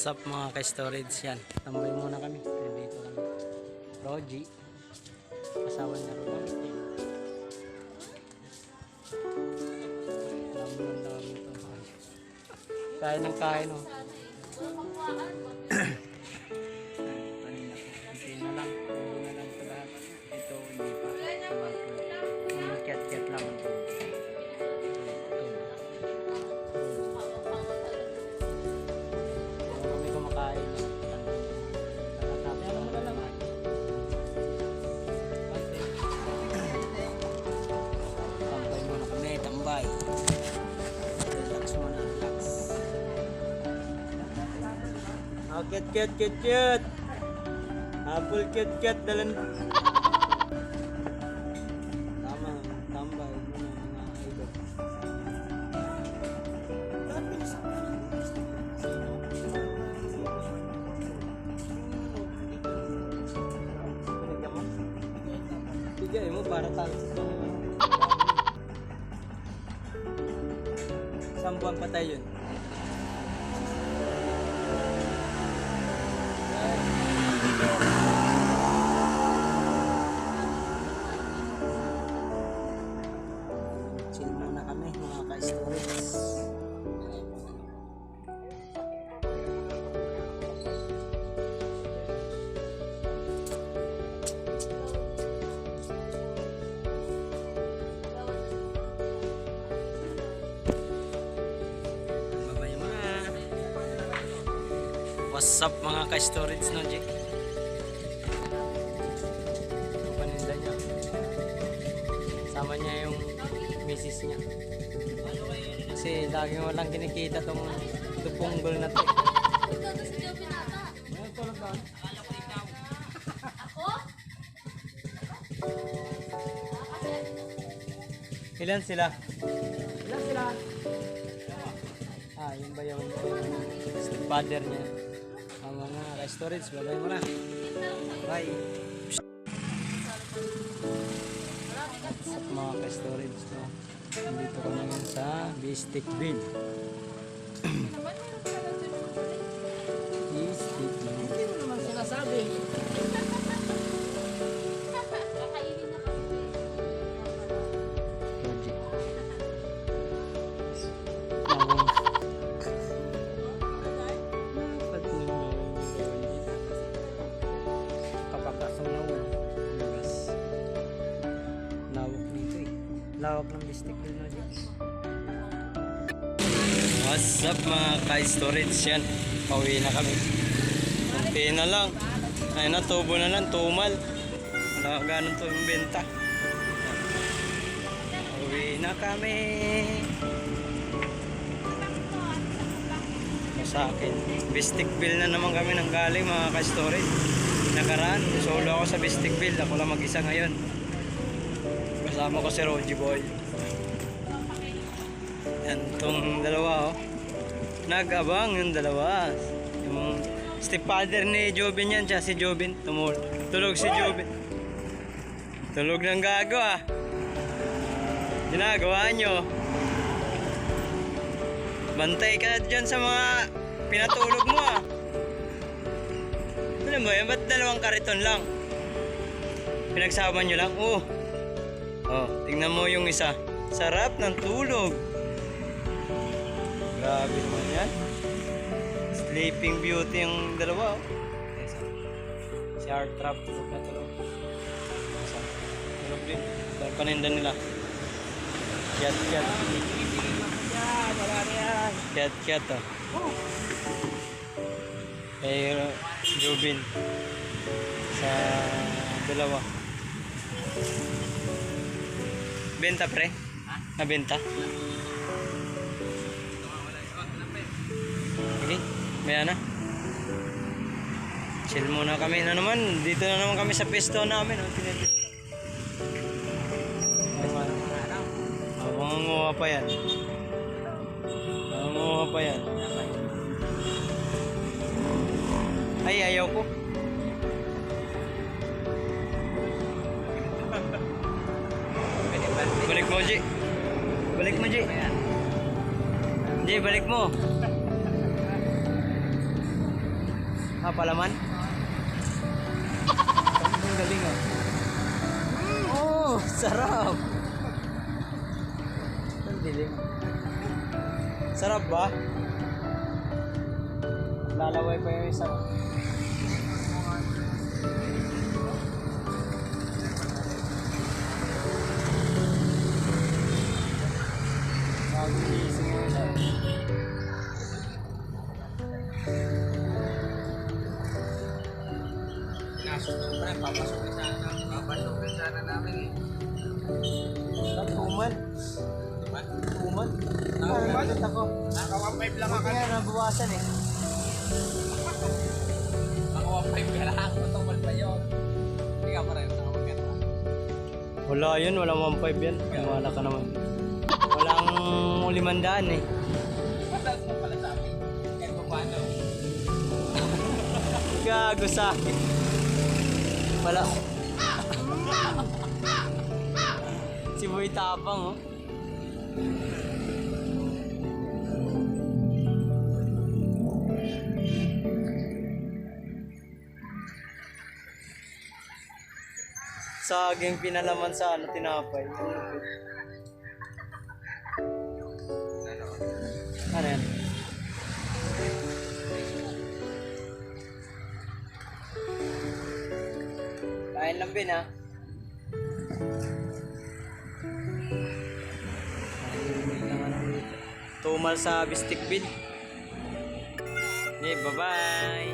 What's up mga ka-storage yan? Tambay muna kami. Dito kami. Roji. Kasawa niya rin. Dami ito. Kain ng kain oh. Hindi na lang. Hindi na lang ito lahat. Ito hindi pa. Ket-ket lang ito. Kami kumakain. Tambay muna kami. Tambay. Relax muna. Relax. Oh, ket-ket. Apple ket-ket. Dalan. Tama. Tambay muna mga idol. Bigay mo para talsik lang naman. Isang buwan pa tayo yun. Chill muna kami mga ka-storage. What's up mga ka-storage no, Jake? Ang paninda niya. Sama niya yung misis niya. Kasi laging walang kinikita tong tupunggol na to. Ilan sila? Ah, yun ba yung stepfather niya? Ang mga ka-storage, babay mo na. Bye. Mga ka-storage, no? Nandito ko ngayon sa Bistikville. Bistikville. Hindi mo naman sinasabi. Lawak ng Bistikville na dyan. What's up mga ka-storage yan? Pauwi na kami. Kunti na lang. Ay na, tubo na lang, tumal. Wala ganun to yung benta. Pauwi na kami. Sa akin, Bistikville na naman kami nang galing mga ka-storage. Nakaraan, solo ako sa Bistikville. Ako lang mag-isa ngayon. Kasama ko si Roji Boy. Yan tong dalawa oh. Nag-abang yung dalawa. Yung stepfather ni Jobin yan. Siya si Jobin. Tulog si Jobin. Tulog ng gago ah. Ginagawa nyo. Bantay ka dyan sa mga pinatulog mo ah. Alam mo yan? Ba't dalawang kariton lang? Pinagsama nyo lang? Oh, tingnan mo yung isa. Sarap ng tulog. Grabe naman yan. Sleeping Beauty yung dalawa. Oh. Si Heart Trap tulog na tulog. Tulog din. Dahil panindan nila. Cat. Cat oh. Kay Jobin. Sa dalawa. Benta pre? Nabenta? Okay, maya na. Chill muna kami na naman. Dito na naman kami sa pesto namin. Mangunguha pa yan. Ay, ayaw ko. Balik mo, G. G, balik mo. Ah, palaman? Ang galing ah. Oh, sarap. Ang dilim. Sarap ba? Lalaway pa yung isa. Magising mo siya. Papasukin sana namin eh. Tuman. Tuman. Nakakabot ako. Naka 1.5 lang Huwag ako. nga nabawasan eh. Naka 1.5 ka lang. Matumal pa yun. Hindi ka pa rin. Naka maganda. Wala yun, walang 1.5 yan. Wala ka naman. Walang 500 eh. Mataas mo pala sa akin. Kahit pa paano. Gago sa akin. Wala. Si Boy Tapang oh. Saging pinalaman sa ano, tinapay. Ano yan? Kain lang bin ha. Tumal sa bistik bin. Okay, bye-bye.